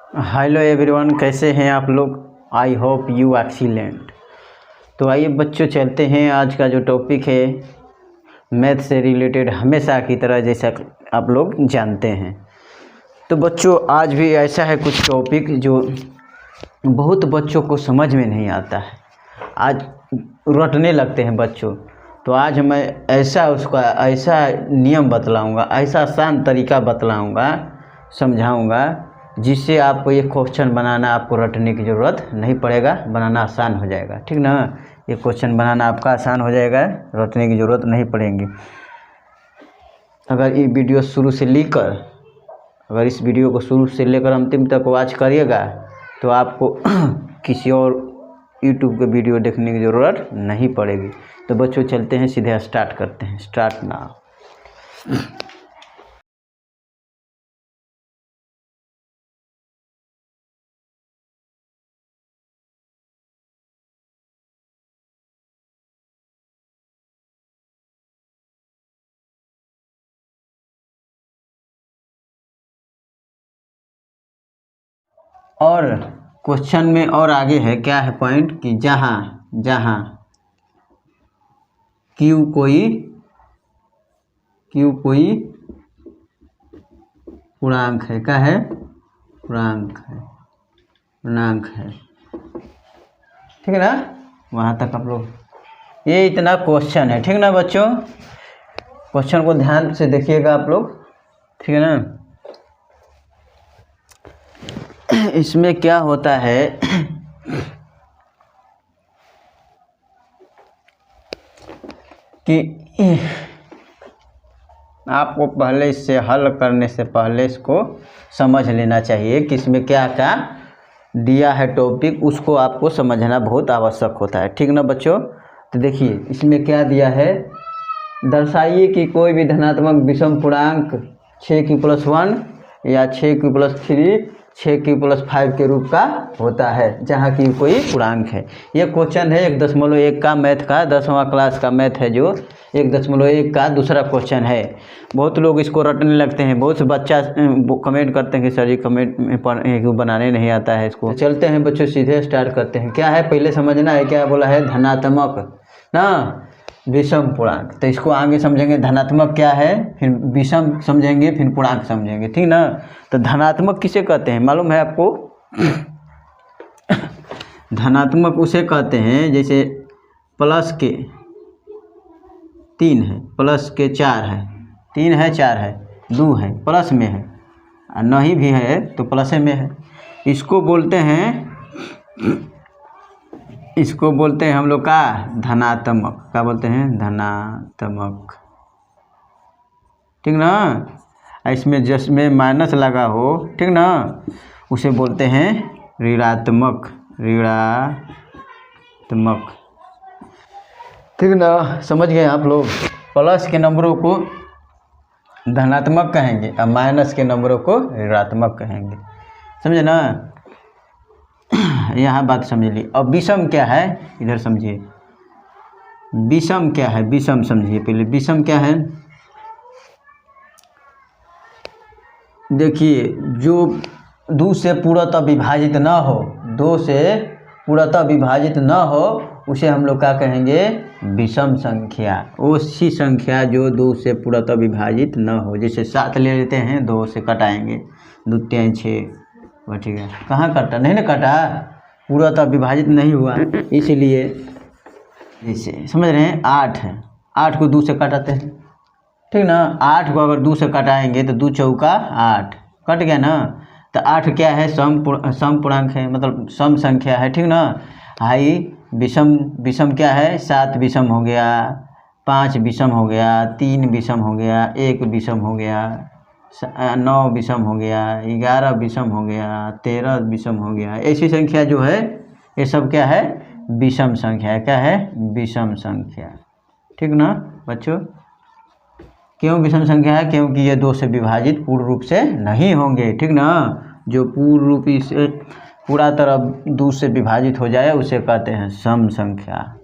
Hello everyone, कैसे हैं आप लोग। I hope you excellent. तो आइए बच्चों, चलते हैं। आज का जो टॉपिक है मैथ से रिलेटेड, हमेशा की तरह जैसा आप लोग जानते हैं। तो बच्चों, आज भी ऐसा है कुछ टॉपिक जो बहुत बच्चों को समझ में नहीं आता है, आज रटने लगते हैं बच्चों। तो आज मैं ऐसा नियम बतलाऊंगा, ऐसा आसान तरीका बतलाऊंगा, समझाऊंगा, जिससे आपको ये क्वेश्चन बनाना, आपको रटने की ज़रूरत नहीं पड़ेगा, बनाना आसान हो जाएगा। ठीक ना, ये क्वेश्चन बनाना आपका आसान हो जाएगा, रटने की ज़रूरत नहीं पड़ेगी। अगर ये वीडियो शुरू से लेकर अगर इस वीडियो को शुरू से लेकर अंतिम तक वॉच करिएगा तो आपको किसी और यूट्यूब के वीडियो देखने की ज़रूरत नहीं पड़ेगी। तो बच्चों, चलते हैं, सीधे स्टार्ट करते हैं। Start now. और क्वेश्चन में और आगे है, क्या है पॉइंट, कि जहाँ क्यू कोई पूर्णांक है। क्या है? पूर्णांक है। ठीक है ना, वहाँ तक आप लोग, ये इतना क्वेश्चन है। ठीक ना बच्चों, क्वेश्चन को ध्यान से देखिएगा आप लोग। ठीक है ना, इसमें क्या होता है कि आपको पहले इससे हल करने से पहले इसको समझ लेना चाहिए कि इसमें क्या क्या दिया है टॉपिक, उसको आपको समझना बहुत आवश्यक होता है। ठीक ना बच्चों, तो देखिए इसमें क्या दिया है। दर्शाइए कि कोई भी धनात्मक विषम पूर्णांक 6q+1 या 6q+3 6q+5 के रूप का होता है, जहाँ की कोई पूर्णांक है। ये क्वेश्चन है 1.1 का मैथ का, 10वां क्लास का मैथ है, जो 1.1 का दूसरा क्वेश्चन है। बहुत लोग इसको रटने लगते हैं, बहुत से बच्चा कमेंट करते हैं कि सर जी कमेंट में बनाने नहीं आता है इसको। तो चलते हैं बच्चों, सीधे स्टार्ट करते हैं। क्या है पहले समझना है, क्या बोला है, धनात्मक ना विषम पूर्णांक। तो इसको आगे समझेंगे, धनात्मक क्या है, फिर विषम समझेंगे, फिर पूर्णांक समझेंगे। ठीक ना, तो धनात्मक किसे कहते हैं मालूम है आपको? धनात्मक उसे कहते हैं जैसे प्लस के 3 है, प्लस के 4 है, 3 है 4 है, 2 है, प्लस में है, और नहीं भी है तो प्लस में है। इसको बोलते हैं हम लोग का धनात्मक। क्या बोलते हैं? धनात्मक। ठीक ना, इसमें जिसमें माइनस लगा हो, ठीक ना, उसे बोलते हैं ऋणात्मक। ठीक ना, समझ गए आप लोग। प्लस के नंबरों को धनात्मक कहेंगे और माइनस के नंबरों को ऋणात्मक कहेंगे। समझे ना, यहाँ बात समझ ली। अब विषम क्या है, इधर समझिए। विषम क्या है, विषम समझिए पहले। विषम क्या है, देखिए, जो 2 से पूर्णतः विभाजित न हो, 2 से पूर्णतः विभाजित न हो, उसे हम लोग क्या कहेंगे? विषम संख्या। वो सी संख्या जो 2 से पूर्णतः विभाजित न हो। जैसे 7 ले लेते हैं, 2 से कटाएंगे, 2 3 6, ठीक है। कहाँ कटा? नहीं ना कटा, पूर्णतः विभाजित नहीं हुआ, इसलिए। जैसे समझ रहे हैं, 8 है, 8 को 2 से कटाते हैं, ठीक ना। 8 को अगर 2 से कटाएंगे तो 2 चौका 8, कट गया ना। तो 8 क्या है? सम पूर्णांक है, मतलब सम संख्या है। ठीक ना। हाई विषम क्या है? 7 विषम हो गया, 5 विषम हो गया, 3 विषम हो गया, 1 विषम हो गया, 9 विषम हो गया, 11 विषम हो गया, 13 विषम हो गया। ऐसी संख्या जो है, ये सब क्या है? विषम संख्या है। क्या है? विषम संख्या। ठीक ना बच्चों। क्यों विषम संख्या है? क्योंकि ये 2 से विभाजित पूर्ण रूप से नहीं होंगे। ठीक ना, जो पूर्ण रूपी से पूरा तरह 2 से विभाजित हो जाए उसे कहते हैं सम संख्या।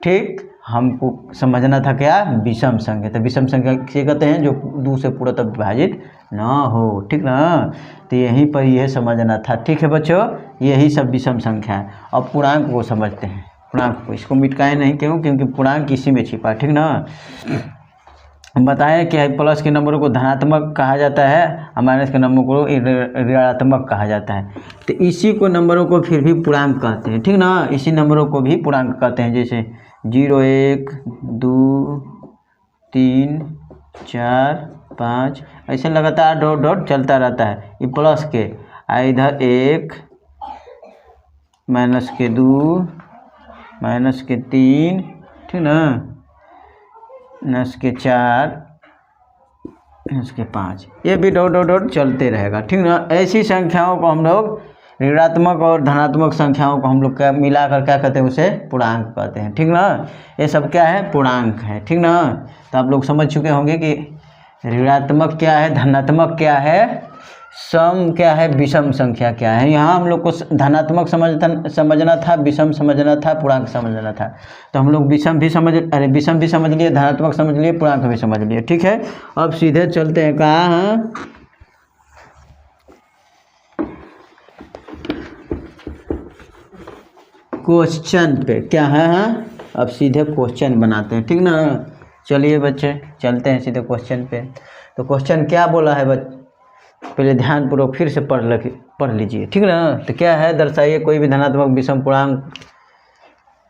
ठीक। हमको समझना था क्या, विषम संख्या। तो विषम संख्या किसे कहते हैं, जो 2 से पूर्णतः विभाजित ना हो, ठीक ना। तो यहीं पर यह समझना था, ठीक है बच्चों, यही सब विषम संख्या है। अब पूर्णांक को समझते हैं, पूर्णांक को, इसको मिटकाए नहीं, क्यों, क्योंकि पूर्णांक इसी में छिपा है, ठीक ना। बताएं कि प्लस के नंबरों को धनात्मक कहा जाता है और माइनस के नंबर को ऋणात्मक कहा जाता है। तो इसी को नंबरों को फिर भी पूर्णांक कहते हैं, ठीक ना। इसी नंबरों को भी पूर्णांक कहते हैं, जैसे 0, 1, 2, 3, 4, 5 ऐसे लगातार डॉट डॉट चलता रहता है। ये प्लस के इधर 1, माइनस के 2, माइनस के 3, ठीक ना, माइनस के 4, माइनस के 5, ये भी डॉट डॉट डॉट चलते रहेगा, ठीक ना। ऐसी संख्याओं को हम लोग, ऋणात्मक और धनात्मक संख्याओं को हम लोग क्या मिलाकर क्या कहते हैं, उसे पूर्णांक कहते हैं, ठीक ना। ये सब क्या है, पूर्णांक है, ठीक ना। तो आप लोग समझ चुके होंगे कि ऋणात्मक क्या है, धनात्मक क्या है, सम क्या है, विषम संख्या क्या है। यहाँ हम लोग को धनात्मक समझना था, विषम समझना था, पूर्णांक समझना था। तो हम लोग विषम भी समझ लिए, धनात्मक समझ लिए, पूर्णांक भी समझ लिए, ठीक है। अब सीधे चलते हैं कहाँ, क्वेश्चन पे, क्या है, अब सीधे क्वेश्चन बनाते हैं, ठीक ना। चलिए बच्चे चलते हैं सीधे क्वेश्चन पे। तो क्वेश्चन क्या बोला है बच्चे, पहले ध्यानपूर्वक फिर से पढ़ लीजिए, ठीक ना। तो क्या है, दर्शाइए कोई भी धनात्मक विषम पूर्णांक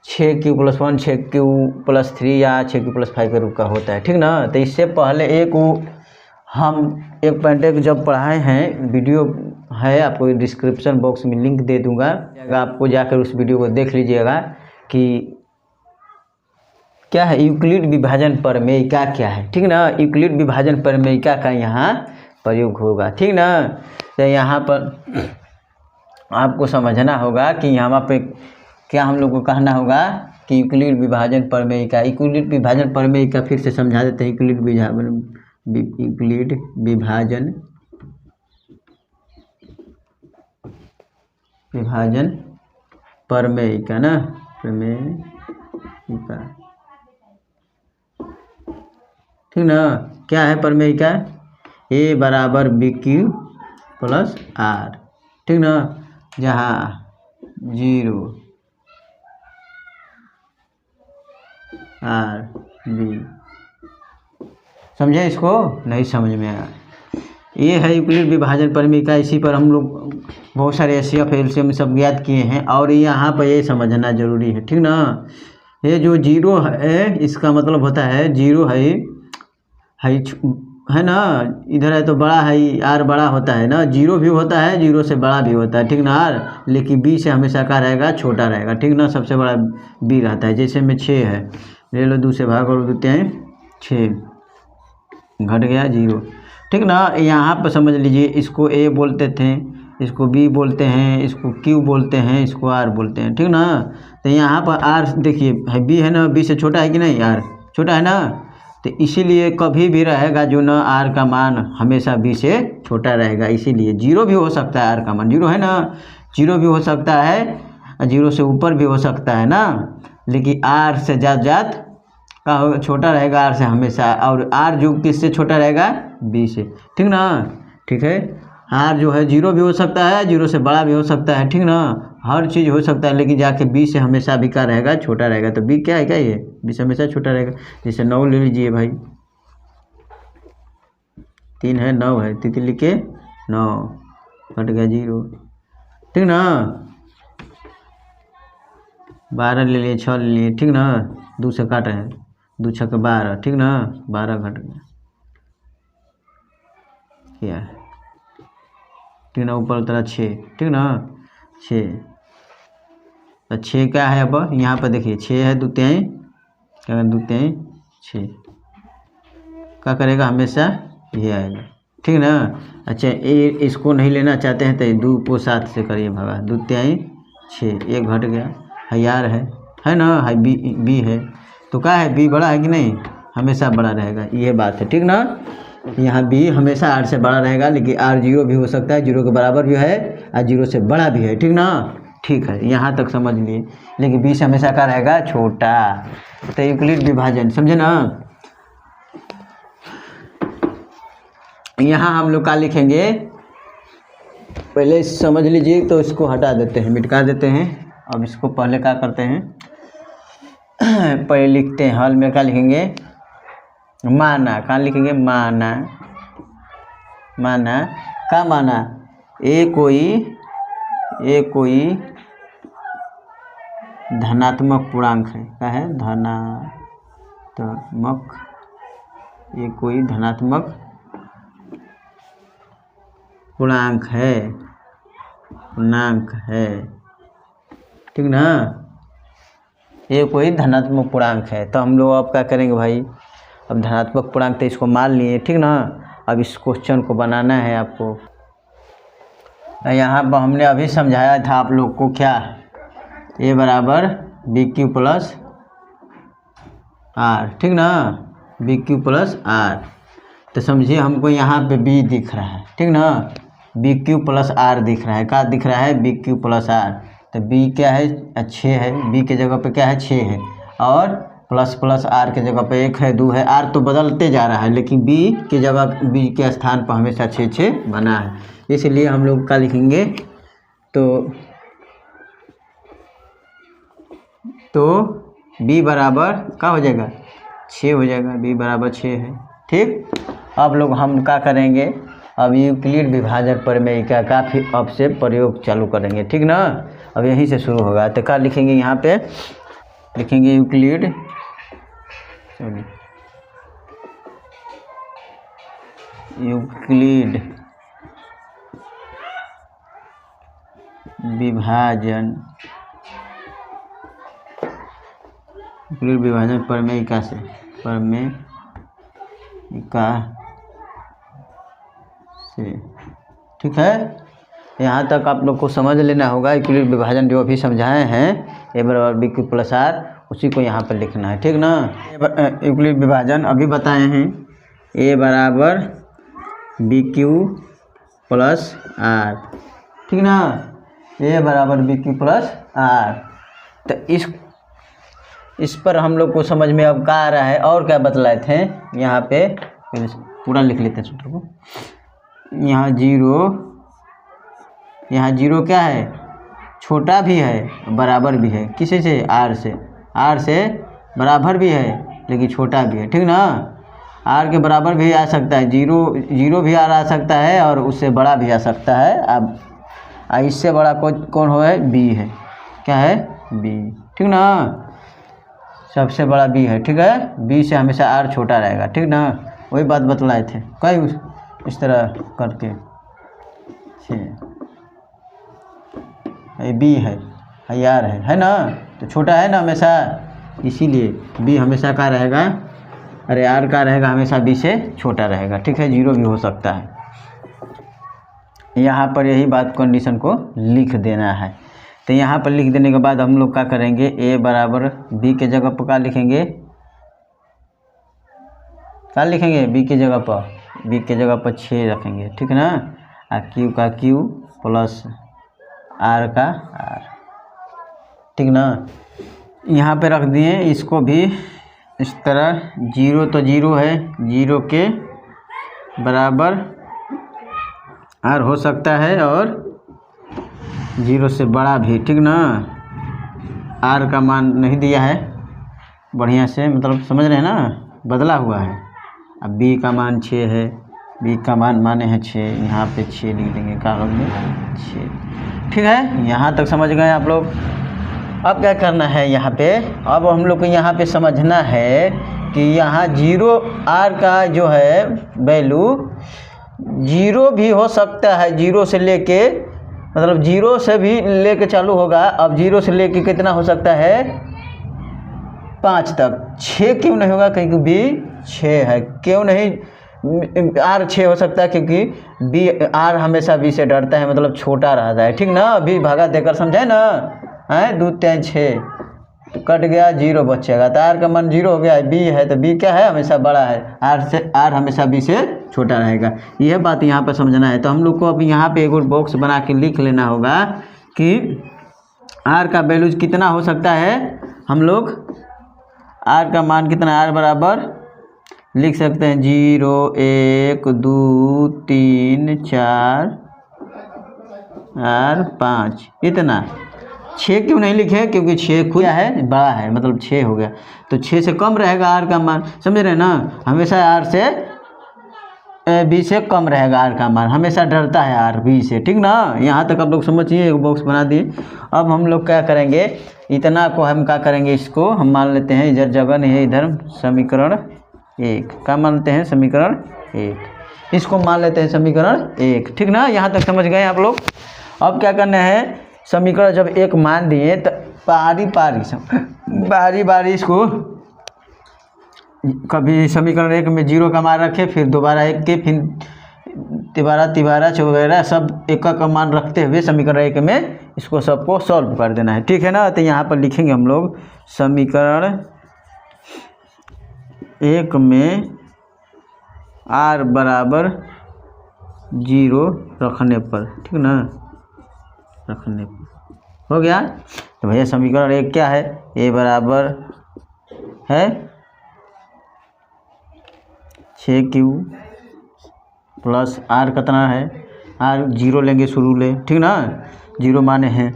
6q+1, 6q+3 या 6q+5 के रूप का होता है, ठीक ना। तो इससे पहले हम 1.1 जब पढ़ाए हैं, वीडियो है, आपको डिस्क्रिप्शन बॉक्स में लिंक दे दूंगा, आपको जाकर उस वीडियो को देख लीजिएगा कि क्या है यूक्लिड विभाजन प्रमेयिका क्या है, ठीक ना। यूक्लिड विभाजन प्रमेयिका का यहाँ प्रयोग होगा, ठीक ना। तो यहाँ पर आपको समझना होगा कि यहाँ पे क्या हम लोग को कहना होगा कि यूक्लिड विभाजन प्रमेयिका, यूक्लिड विभाजन प्रमेयिका फिर से समझा देते हैं। यूक्लिड विभाजन प्रमेयिका ना, प्रमेयिका, ठीक ना। क्या है प्रमेयिका, A बराबर BQ+R, ठीक ना, जहाँ 0 R B, समझे, इसको नहीं समझ में आया। ये है यूक्लिड विभाजन प्रमेयिका, इसी पर हम लोग बहुत सारे HCF LCM सब ज्ञात किए हैं, और यहाँ पर ये समझना जरूरी है, ठीक ना। ये जो 0 है, इसका मतलब होता है 0 है ना, इधर है तो बड़ा है, R बड़ा होता है ना, 0 भी होता है, 0 से बड़ा भी होता है, ठीक ना R, लेकिन B से हमेशा क्या रहेगा, छोटा रहेगा, ठीक ना। सबसे बड़ा B रहता है। जैसे में 6 है, ले लो 2 से भाग और देते हैं 6, घट गया 0, ठीक ना। यहाँ पर समझ लीजिए, इसको A बोलते थे, इसको B बोलते हैं, इसको Q बोलते हैं, इसको R बोलते हैं, ठीक ना। तो यहाँ पर R देखिए है, B है ना, B से छोटा है कि नहीं, R छोटा है ना। तो इसीलिए कभी भी रहेगा जो ना R का मान हमेशा B से छोटा रहेगा, इसीलिए 0 भी हो सकता है, R का मान 0 है ना, 0 भी हो सकता है, 0 से ऊपर भी हो सकता है ना, लेकिन R से ज़्यादा का छोटा रहेगा, R से हमेशा, और R जो किससे छोटा रहेगा, B से, ठीक ना। ठीक है, R जो है 0 भी हो सकता है, 0 से बड़ा भी हो सकता है, ठीक ना, हर चीज़ हो सकता है, लेकिन जाके B से हमेशा भी क्या रहेगा, छोटा रहेगा। तो B क्या है, क्या ये B से हमेशा छोटा रहेगा। जैसे 9 ले लीजिए भाई, 3 है, 9 है, 3 लिखे 9, कट गया 0, ठीक ना। 12 ले लिए, 6 ले लिए, ठीक ना, 2 से काट रहे हैं, 2 6 के 12, ठीक ना, 12 घट गया, क्या है, ठीक ना, ऊपर उतरा 6, ठीक ना, 6, तो 6 क्या है, अब यहाँ पर देखिए 6 है, 2 3, क्या 2 3 6, क्या करेगा, हमेशा ये आएगा, ठीक ना। अच्छा, ये इसको नहीं लेना चाहते हैं तो 2 को 7 से करिए भगा, 2 3 6, एक घट गया, यार है ना, है बी है, तो क्या है, बी बड़ा है कि नहीं, हमेशा बड़ा रहेगा, ये बात है, ठीक ना। यहाँ बी हमेशा R से बड़ा रहेगा, लेकिन R 0 भी हो सकता है, 0 के बराबर भी है और 0 से बड़ा भी है, ठीक ना। ठीक है, यहाँ तक समझ लिए। लेकिन बी से हमेशा क्या रहेगा? छोटा। तो यूक्लिड विभाजन समझे ना। यहाँ हम लोग क्या लिखेंगे पहले समझ लीजिए। तो इसको हटा देते हैं, मिटा देते हैं। अब इसको पहले क्या करते हैं, पहले लिखते हैं हल में क्या लिखेंगे? माना। कहाँ लिखेंगे? माना। माना का माना ए कोई धनात्मक पूर्णांक है। क्या है? धनात्मक। ये कोई धनात्मक पूर्णांक है, ठीक ना। ये कोई धनात्मक पूर्णांक है। तो हम लोग अब क्या करेंगे भाई? अब धनात्मक पूर्णांक तो इसको मान लिए, ठीक ना। अब इस क्वेश्चन को बनाना है आपको। यहाँ पर हमने अभी समझाया था आप लोग को क्या, ए बराबर बी क्यू प्लस आर, ठीक ना। B Q plus R. तो समझिए हमको यहाँ पे बी दिख रहा है, ठीक ना। बी क्यू प्लस आर दिख रहा है। क्या दिख रहा है? B Q plus R. तो बी क्या है? 6 है। बी के जगह पे क्या है? 6 है। और प्लस प्लस आर के जगह पे 1 है, 2 है। आर तो बदलते जा रहा है, लेकिन बी के जगह, बी के स्थान पर हमेशा 6 बना है। इसलिए हम लोग क्या लिखेंगे? तो बी बराबर क्या हो जाएगा? 6 हो जाएगा। बी बराबर 6 है, ठीक। अब लोग हम क्या करेंगे? अब यूक्लिड विभाजक प्रमेय का काफ़ी अब से प्रयोग चालू करेंगे, ठीक ना। अब यहीं से शुरू होगा। तो क्या लिखेंगे? यहाँ पे लिखेंगे यूक्लिड विभाजन प्रमेय का से ठीक है। यहाँ तक आप लोग को समझ लेना होगा। यूक्लिड विभाजन जो अभी समझाए हैं, ए बराबर बी क्यू प्लस आर, उसी को यहाँ पर लिखना है, ठीक ना। यूक्लिड विभाजन अभी बताए हैं, ए बराबर बी क्यू प्लस आर, ठीक ना। ए बराबर बी क्यू प्लस आर। तो इस पर हम लोग को समझ में अब क्या आ रहा है और क्या बतलाए थे यहाँ पे? पूरा लिख लेते हैं सूत्र को। यहाँ जीरो क्या है? छोटा भी है, बराबर भी है। किसी से? आर से। आर से बराबर भी है, लेकिन छोटा भी है, ठीक ना। आर के बराबर भी आ सकता है, जीरो भी आ सकता है, और उससे बड़ा भी आ सकता है। अब इससे बड़ा कौन हो है? बी है। क्या है? बी, ठीक ना। सबसे बड़ा बी है, ठीक है। बी से हमेशा आर छोटा रहेगा, ठीक ना। वही बात बतलाए थे कई इस तरह करके। बी है, आर है ना। तो छोटा है ना हमेशा, इसीलिए बी हमेशा का रहेगा, अरे आर का रहेगा हमेशा बी से छोटा रहेगा, ठीक है। जीरो भी हो सकता है। यहाँ पर यही बात कंडीशन को लिख देना है। तो यहाँ पर लिख देने के बाद हम लोग क्या करेंगे? ए बराबर बी के जगह पर क्या लिखेंगे? क्या लिखेंगे? बी के जगह पर 6 रखेंगे, ठीक है ना। और क्यू का क्यू प्लस आर का आर, ठीक ना। यहाँ पे रख दिए। इसको भी इस तरह, जीरो तो जीरो है, जीरो के बराबर आर हो सकता है, और जीरो से बड़ा भी, ठीक ना। आर का मान नहीं दिया है बढ़िया से, मतलब समझ रहे हैं ना, बदला हुआ है। अब बी का मान 6 है, बी का मान माने हैं 6, यहाँ पे 6 लिख देंगे कागज में 6, ठीक है। यहाँ तक समझ गए आप लोग। अब क्या करना है यहाँ पे? अब हम लोग को यहाँ पे समझना है कि यहाँ जीरो आर का जो है वैल्यू जीरो भी हो सकता है, जीरो से लेके, मतलब जीरो से भी लेके चालू होगा। अब जीरो से लेके कितना हो सकता है? 5 तक। 6 क्यों नहीं होगा? क्योंकि बी 6 है। क्यों नहीं आर 6 हो सकता है? क्योंकि बी, आर हमेशा बी से डरता है, मतलब छोटा रहता है, ठीक ना। बी भागा देकर समझे ना, है 2 3 6 तो कट गया, 0 बचेगा। तो आर का मान 0 हो गया, बी है तो बी क्या है? हमेशा बड़ा है। आर हमेशा बी से छोटा रहेगा। यह बात यहाँ पर समझना है। तो हम लोग को अब यहाँ पे एक और बॉक्स बना के लिख लेना होगा कि आर का वैल्यूज कितना हो सकता है, हम लोग आर का मान कितना, आर बराबर लिख सकते हैं 0 1 2 3 4 और 5, इतना। 6 क्यों नहीं लिखे, क्योंकि 6 खुद है बड़ा है, मतलब 6 हो गया, तो 6 से कम रहेगा आर का मान, समझ रहे हैं ना। हमेशा आर से बी से कम रहेगा आर का मान, हमेशा डरता है आर बी से, ठीक ना। यहाँ तक आप लोग समझिए, एक बॉक्स बना दिए। अब हम लोग क्या करेंगे, इतना को हम क्या करेंगे, इसको हम मान लेते हैं, इधर जगह नहीं है, इधर समीकरण 1 क्या मानते हैं, समीकरण 1, इसको मान लेते हैं समीकरण 1, ठीक ना। यहाँ तक समझ गए आप लोग। अब क्या करना है, समीकरण जब 1 मान दिए तो बारी बारी इसको, कभी समीकरण 1 में 0 का मान रखे, फिर दोबारा 1 के, फिर तिबारा वगैरह सब 1 का मान रखते हुए समीकरण 1 में इसको सबको सॉल्व कर देना है, ठीक है ना। तो यहाँ पर लिखेंगे हम लोग समीकरण 1 में r बराबर 0 रखने पर, ठीक ना, रखने पर हो गया। तो भैया समीकरण 1 क्या है, a बराबर है 6q प्लस r कितना है, r 0 लेंगे शुरू ले, ठीक ना, 0 माने हैं।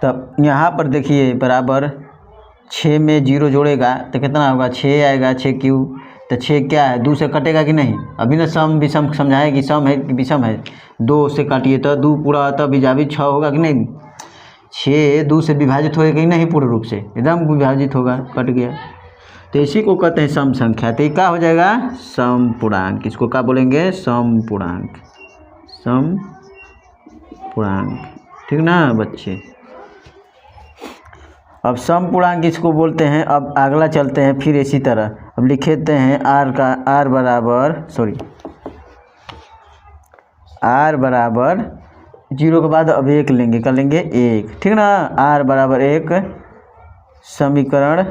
तब यहाँ पर देखिए बराबर 6 में 0 जोड़ेगा तो कितना होगा, 6 आएगा, 6q, तो 6 क्या है, 2 से कटेगा कि नहीं, अभी ना सम विषम समझाए कि सम है कि विषम है, 2 से काटिए तो 2 पूरा तब बीजाबी 6 होगा कि नहीं, 6 2 से विभाजित होगा कि नहीं, पूर्ण रूप से एकदम विभाजित होगा, कट गया, तो इसी को कहते हैं सम संख्या। तो ये क्या हो जाएगा, सम पूर्णांक, इसको क्या बोलेंगे, सम पूर्णांक, सम पूर्णांक, ठीक ना बच्चे। अब सम पूर्णांक इसको बोलते हैं। अब अगला चलते हैं फिर इसी तरह, अब लिखते हैं आर बराबर 0 के बाद अब 1 लेंगे, कर लेंगे 1, ठीक ना, आर बराबर 1 समीकरण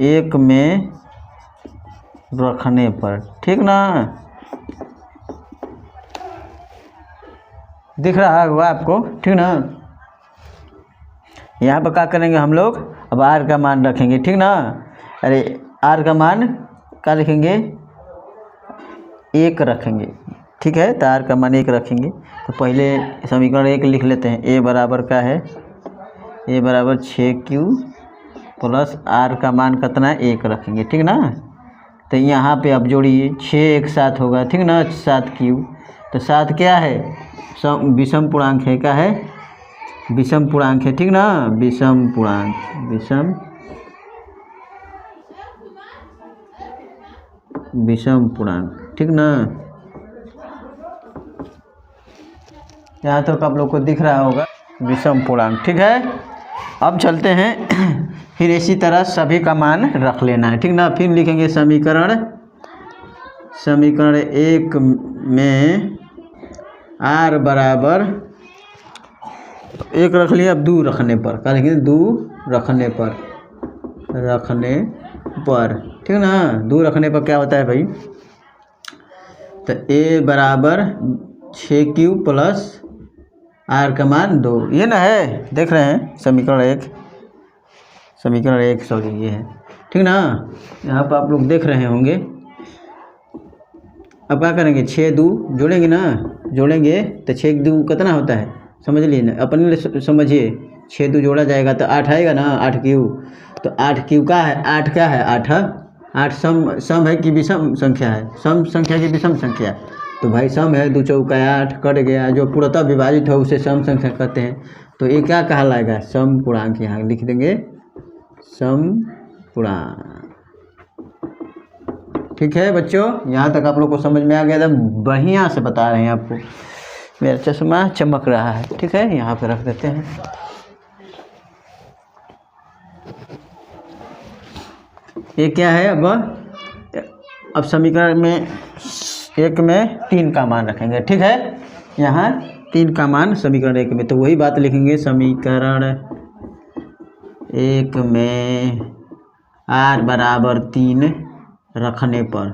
1 में रखने पर, ठीक ना, दिख रहा होगा आपको, ठीक ना। यहाँ पर क्या करेंगे हम लोग, अब आर का मान रखेंगे, ठीक ना, अरे आर का मान क्या लिखेंगे, 1 रखेंगे, ठीक है, तो आर का मान 1 रखेंगे। तो पहले समीकरण 1 लिख लेते हैं, ए बराबर क्या है, ए बराबर 6q प्लस आर का मान कितना है, 1 रखेंगे, ठीक ना। तो यहाँ पे अब जोड़िए, 6 एक साथ होगा, ठीक ना, 7q, तो 7 क्या है, विषम पूर्णांक है, क्या है, विषम पूर्णांक है, ठीक ना, विषम पूर्णांक, विषम पूर्णांक, ठीक ना। यहाँ तक आप लोग को दिख रहा होगा विषम पूर्णांक, ठीक है। अब चलते हैं फिर इसी तरह सभी का मान रख लेना है, ठीक ना। फिर लिखेंगे समीकरण 1 में r बराबर 1 रख लिया, अब 2 रखने पर क्या लिखेंगे, 2 रखने पर, ठीक ना। 2 रखने पर क्या होता है भाई, तो a बराबर 6q प्लस r का मान 2, ये ना है, देख रहे हैं समीकरण 1 सॉरी ये है, ठीक ना। यहाँ पर आप लोग देख रहे होंगे। अब क्या करेंगे, 6 2 जोड़ेंगे ना, जोड़ेंगे तो 6 2 कितना होता है, समझ लीजिए ना, अपने समझिए, 6 2 जोड़ा जाएगा तो 8 आएगा ना, 8q, तो 8q का है, 8 क्या है, 8 सम है कि विषम संख्या है, सम संख्या की विषम संख्या, तो भाई सम है, 2 चौका 8 कट गया, जो पूर्णतः विभाजित हो उसे सम संख्या कहते हैं। तो ये क्या कहलाएगा, सम पूर्णांक, यहाँ लिख देंगे सम पूर्णांक, ठीक है बच्चों। यहाँ तक आप लोग को समझ में आ गया, एकदम बढ़िया से बता रहे हैं आपको, मेरा चश्मा चमक रहा है, ठीक है, यहाँ पे रख देते हैं। ये क्या है, अब समीकरण में 1 में 3 का मान रखेंगे, ठीक है, यहाँ 3 का मान समीकरण 1 में, तो वही बात लिखेंगे समीकरण 1 में r बराबर 3 रखने पर,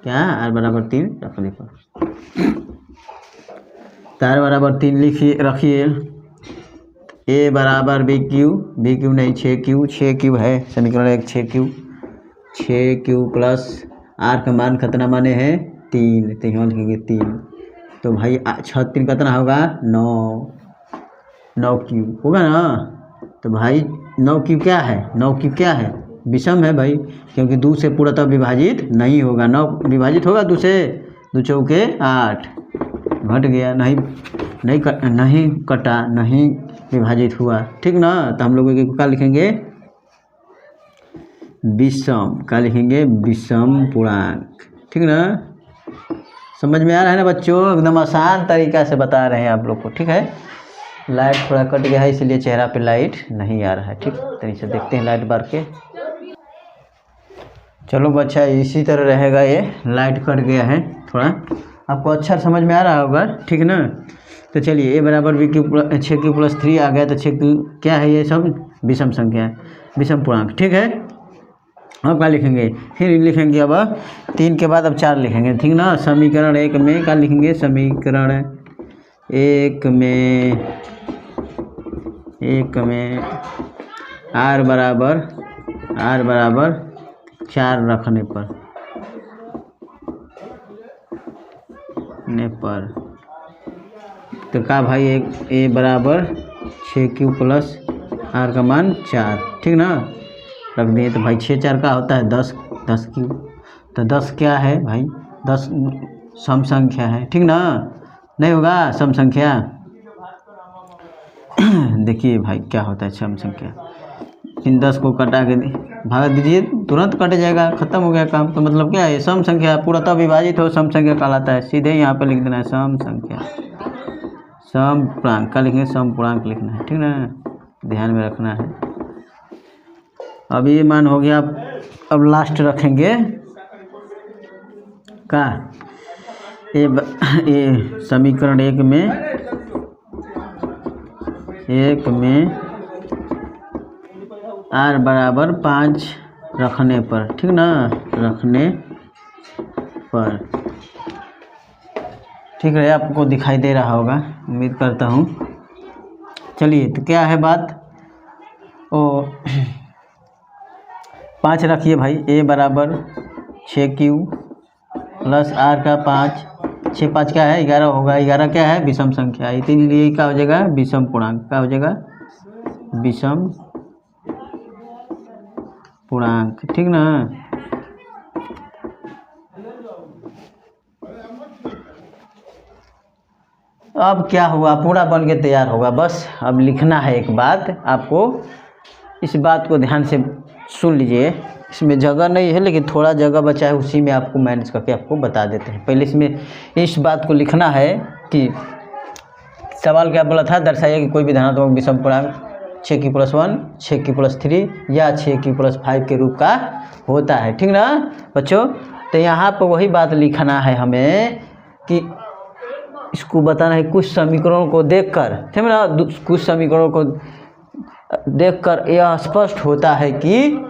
क्या r बराबर 3 रखने पर, तो r बराबर 3 लिखिए रखिए। a बराबर बी क्यू नहीं 6 क्यू है, समीकरण 1 6 क्यू प्लस r का मान कितना माने हैं 3, तो यहाँ लिखेंगे 3, तो भाई 6 3 कितना होगा 9 क्यू होगा ना। तो भाई 9 क्यू क्या है, 9 क्यू क्या है, विषम है भाई, क्योंकि 2 से पूर्णतः विभाजित नहीं होगा। 9 विभाजित होगा 2 से, 2 चौके 8, घट गया, नहीं कटा, नहीं विभाजित हुआ, ठीक ना। तो हम लोग क्या लिखेंगे विषम, क्या लिखेंगे विषम पूर्णांक, ठीक ना। समझ में आ रहा है ना बच्चों, एकदम आसान तरीका से बता रहे हैं आप लोग को, ठीक है। लाइट थोड़ा कट गया है इसलिए चेहरा पे लाइट नहीं आ रहा है, ठीक। तो इसे देखते हैं लाइट बार के। चलो बच्चा इसी तरह रहेगा, ये लाइट कट गया है थोड़ा, आपको अच्छा समझ में आ रहा होगा, ठीक ना। तो चलिए a बराबर बी क्यू 6 क्यू प्लस 3 आ गया, तो 6 क्यू क्या है, ये सब विषम संख्या है, विषम पूर्णांक, ठीक है। अब क्या लिखेंगे, फिर लिखेंगे अब 3 के बाद अब 4 लिखेंगे, ठीक ना। समीकरण 1 में क्या लिखेंगे, समीकरण 1 में r बराबर 4 रखने पर तो क्या भाई a बराबर 6 क्यू प्लस r का मान 4, ठीक ना, रख दिए। तो भाई 6 4 का होता है 10 क्यू, तो 10 क्या है भाई, 10 सम संख्या है, ठीक ना, नहीं होगा सम संख्या। देखिए भाई क्या होता है सम संख्या, इन 10 को कटा के भाग दीजिए, तुरंत कट जाएगा, खत्म हो गया काम। तो मतलब क्या है, सम संख्या पूर्णतः विभाजित हो सम संख्या कहलाता है। सीधे यहाँ पर लिख देना है सम संख्या, सम पूर्णांक का लिखेंगे, सम पूर्णांक लिखना है, ठीक ना, ध्यान में रखना है। अब ये मान हो गया, अब लास्ट रखेंगे का ये समीकरण 1 में r बराबर 5 रखने पर, ठीक ना, रखने पर, ठीक है, आपको दिखाई दे रहा होगा उम्मीद करता हूँ। चलिए तो क्या है बात, ओ 5 रखिए भाई, a बराबर 6 क्यू प्लस r का 5, 6 5 क्या है 11 होगा, 11 क्या है विषम संख्या, इसीलिए क्या हो जाएगा विषम पूर्णांक, क्या हो जाएगा विषम पूर्णांक, ठीक ना। अब क्या हुआ, पूरा बन के तैयार होगा, बस अब लिखना है एक बात आपको, इस बात को ध्यान से सुन लीजिए। इसमें जगह नहीं है लेकिन थोड़ा जगह बचा है, उसी में आपको मैनेज करके आपको बता देते हैं। पहले इसमें इस बात को लिखना है कि सवाल क्या बोला था, दर्शाइए कि कोई भी धनात्मक विषम पूर्णांक 6 क्यू प्लस 1, 6 क्यू प्लस 3 या 6 क्यू प्लस 5 के रूप का होता है, ठीक ना बच्चों। तो यहाँ पर वही बात लिखना है हमें कि इसको बताना है कुछ समीकरणों को देखकर, ठीक ना, कुछ समीकरणों को देखकर यह स्पष्ट होता है कि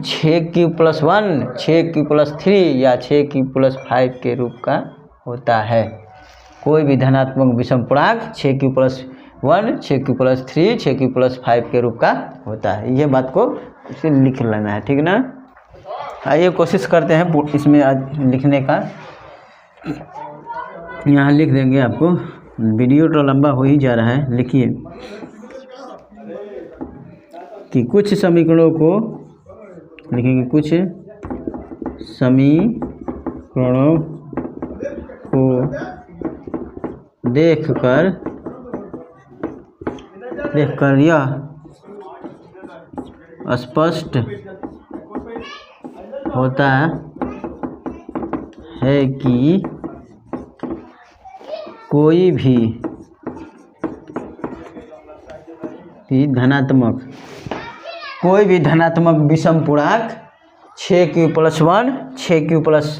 6 क्यू प्लस 1, 6 क्यू प्लस 3 या 6 क्यू प्लस 5 के रूप का होता है। कोई भी धनात्मक विषम पूर्णांक 6 Q plus 1, 6 Q plus 3, 6 Q plus 5 के रूप का होता है। ये बात को इसे लिख लेना है, ठीक ना। आइए कोशिश करते हैं इसमें आज लिखने का, यहाँ लिख देंगे आपको, वीडियो तो लंबा हो ही जा रहा है। लिखिए कि कुछ समीकरणों को लिखेंगे, कुछ समीकरणों को देखकर यह स्पष्ट होता है कि कोई भी धनात्मक विषम पूर्णांक 6 Q plus 1, 6 Q plus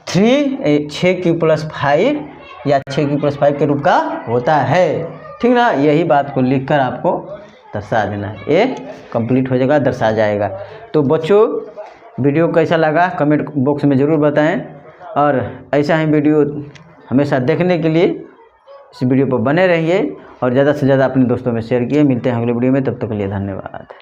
3, 6 Q plus 5 या 6 क्यू प्लस 5 के रूप का होता है, ठीक ना। यही बात को लिखकर आपको दर्शा देना है, ये कंप्लीट हो जाएगा, दर्शा जाएगा। तो बच्चों वीडियो कैसा लगा कमेंट बॉक्स में ज़रूर बताएं, और ऐसा ही वीडियो हमेशा देखने के लिए इस वीडियो पर बने रहिए और ज़्यादा से ज़्यादा अपने दोस्तों में शेयर किए। मिलते हैं अगले वीडियो में, तब तक के लिए धन्यवाद।